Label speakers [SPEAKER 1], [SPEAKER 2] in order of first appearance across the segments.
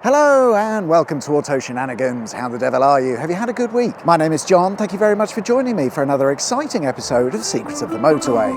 [SPEAKER 1] Hello and welcome to Auto Shenanigans. How the devil are you? Have you had a good week? My name is John. Thank you very much for joining me for another exciting episode of Secrets of the Motorway.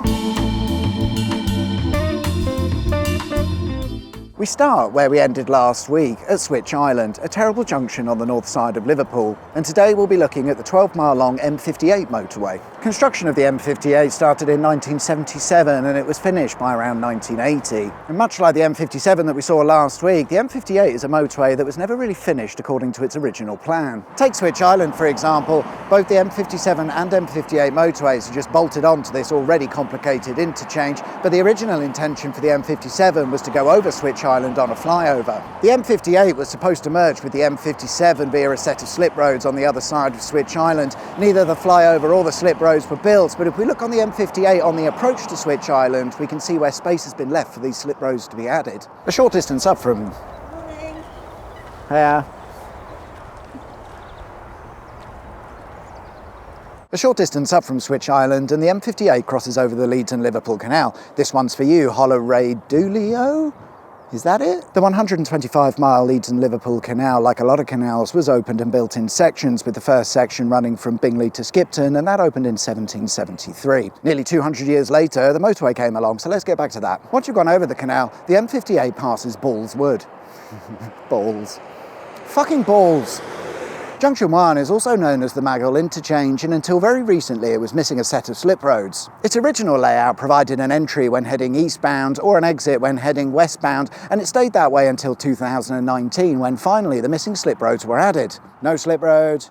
[SPEAKER 1] We start where we ended last week, at Switch Island, a terrible junction on the north side of Liverpool, and today we'll be looking at the 12-mile-long M58 motorway. Construction of the M58 started in 1977 and it was finished by around 1980. And much like the M57 that we saw last week, the M58 is a motorway that was never really finished according to its original plan. Take Switch Island, for example. Both the M57 and M58 motorways are just bolted onto this already complicated interchange, but the original intention for the M57 was to go over Switch Island on a flyover. The M58 was supposed to merge with the M57 via a set of slip roads on the other side of Switch Island. Neither the flyover or the slip roads were built, but if we look on the M58 on the approach to Switch Island, we can see where space has been left for these slip roads to be added. A short distance up from...
[SPEAKER 2] Morning.
[SPEAKER 1] Hiya. A short distance up from Switch Island and the M58 crosses over the Leeds and Liverpool canal. This one's for you, Holloway Doolio? Is that it? The 125-mile Leeds and Liverpool canal, like a lot of canals, was opened and built in sections, with the first section running from Bingley to Skipton, and that opened in 1773. Nearly 200 years later, the motorway came along, so let's get back to that. Once you've gone over the canal, the M58 passes Balls Wood. Balls. Fucking balls. Junction 1 is also known as the Maggle Interchange, and until very recently it was missing a set of slip roads. Its original layout provided an entry when heading eastbound or an exit when heading westbound, and it stayed that way until 2019 when finally the missing slip roads were added. No slip road,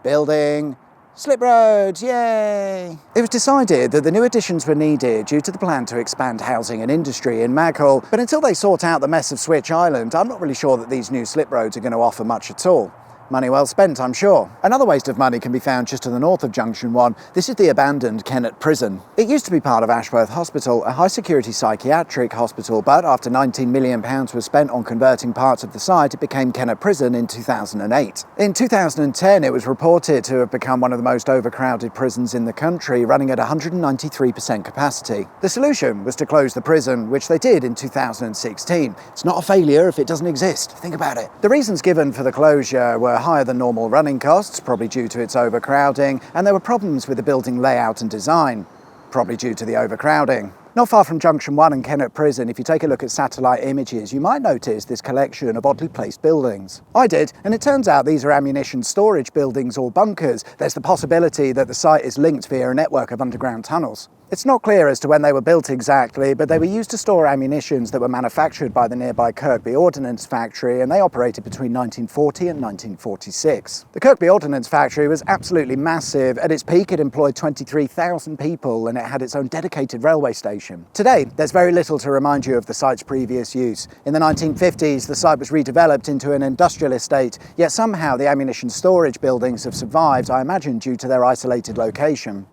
[SPEAKER 1] building, slip roads, yay! It was decided that the new additions were needed due to the plan to expand housing and industry in Maghull, but until they sort out the mess of Switch Island, I'm not really sure that these new slip roads are going to offer much at all. Money well spent, I'm sure. Another waste of money can be found just to the north of Junction 1. This is the abandoned Kennet Prison. It used to be part of Ashworth Hospital, a high-security psychiatric hospital, but after £19 million was spent on converting parts of the site, it became Kennet Prison in 2008. In 2010, it was reported to have become one of the most overcrowded prisons in the country, running at 193% capacity. The solution was to close the prison, which they did in 2016. It's not a failure if it doesn't exist. Think about it. The reasons given for the closure were higher than normal running costs, probably due to its overcrowding, and there were problems with the building layout and design, probably due to the overcrowding. Not far from Junction 1 and Kennet Prison, if you take a look at satellite images, you might notice this collection of oddly placed buildings. I did, and it turns out these are ammunition storage buildings or bunkers. There's the possibility that the site is linked via a network of underground tunnels. It's not clear as to when they were built exactly, but they were used to store ammunitions that were manufactured by the nearby Kirkby Ordnance Factory, and they operated between 1940 and 1946. The Kirkby Ordnance Factory was absolutely massive. At its peak, it employed 23,000 people, and it had its own dedicated railway station. Today, there's very little to remind you of the site's previous use. In the 1950s, the site was redeveloped into an industrial estate, yet somehow the ammunition storage buildings have survived, I imagine due to their isolated location.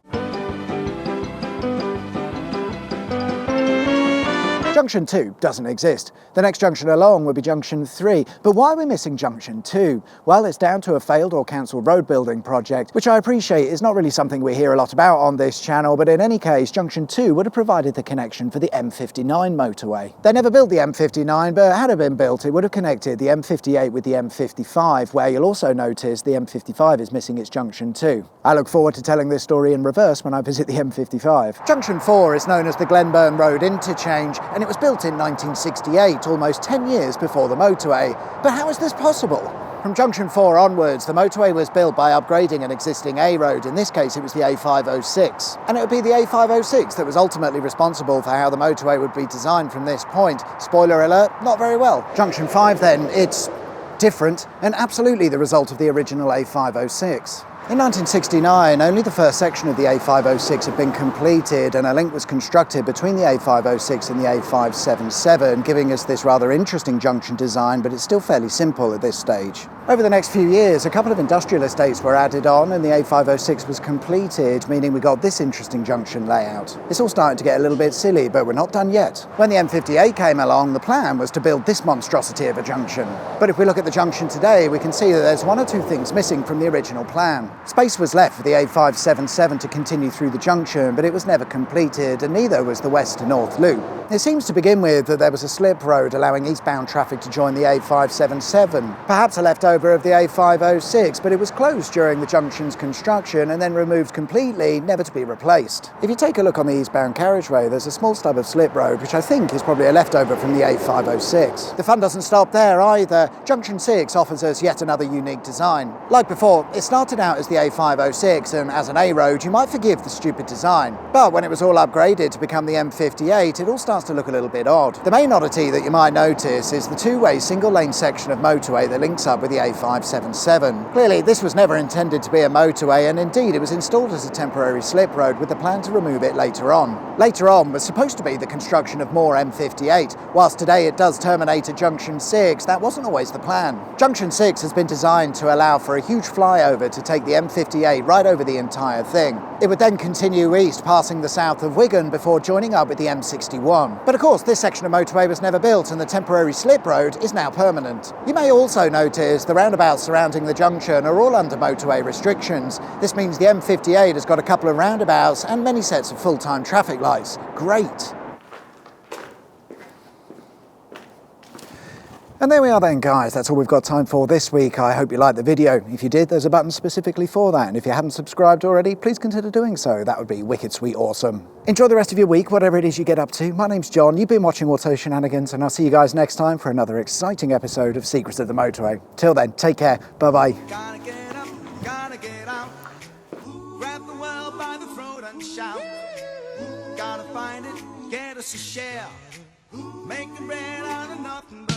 [SPEAKER 1] Junction 2 doesn't exist. The next junction along would be Junction 3. But why are we missing Junction 2? Well, it's down to a failed or cancelled road building project, which I appreciate is not really something we hear a lot about on this channel, but in any case, Junction 2 would have provided the connection for the M59 motorway. They never built the M59, but had it been built, it would have connected the M58 with the M55, where you'll also notice the M55 is missing its Junction 2. I look forward to telling this story in reverse when I visit the M55. Junction 4 is known as the Glenburn Road Interchange, and it was built in 1968, almost 10 years before the motorway. But how is this possible? From Junction 4 onwards, the motorway was built by upgrading an existing A road. In this case, it was the A506. And it would be the A506 that was ultimately responsible for how the motorway would be designed from this point. Spoiler alert, not very well. Junction 5 then, it's different and absolutely the result of the original A506. In 1969, only the first section of the A506 had been completed and a link was constructed between the A506 and the A577, giving us this rather interesting junction design, but it's still fairly simple at this stage. Over the next few years, a couple of industrial estates were added on and the A506 was completed, meaning we got this interesting junction layout. It's all starting to get a little bit silly, but we're not done yet. When the M58 came along, the plan was to build this monstrosity of a junction. But if we look at the junction today, we can see that there's one or two things missing from the original plan. Space was left for the A577 to continue through the junction, but it was never completed, and neither was the west to north loop. It seems to begin with that there was a slip road allowing eastbound traffic to join the A577, perhaps a leftover of the A506, but it was closed during the junction's construction and then removed completely, never to be replaced. If you take a look on the eastbound carriageway, there's a small stub of slip road, which I think is probably a leftover from the A506. The fun doesn't stop there either. Junction 6 offers us yet another unique design. Like before, it started out as the A506, and as an A road, you might forgive the stupid design. But when it was all upgraded to become the M58, it all starts to look a little bit odd. The main oddity that you might notice is the two-way single-lane section of motorway that links up with the A577. Clearly, this was never intended to be a motorway, and indeed it was installed as a temporary slip road with the plan to remove it later on. Later on was supposed to be the construction of more M58. Whilst today it does terminate at Junction 6, that wasn't always the plan. Junction 6 has been designed to allow for a huge flyover to take the M58 right over the entire thing. It would then continue east, passing the south of Wigan before joining up with the M61. But of course, this section of motorway was never built and the temporary slip road is now permanent. You may also notice the roundabouts surrounding the junction are all under motorway restrictions. This means the M58 has got a couple of roundabouts and many sets of full-time traffic lights. Great! And there we are then, guys. That's all we've got time for this week. I hope you liked the video. If you did, there's a button specifically for that. And if you haven't subscribed already, please consider doing so. That would be wicked sweet awesome. Enjoy the rest of your week, whatever it is you get up to. My name's John. You've been watching Auto Shenanigans, and I'll see you guys next time for another exciting episode of Secrets of the Motorway. Till then, take care. Bye-bye.
[SPEAKER 2] Gotta get up, gotta get out. Grab the world by the throat and shout. Gotta find it, get us a share. Make it red out of nothing but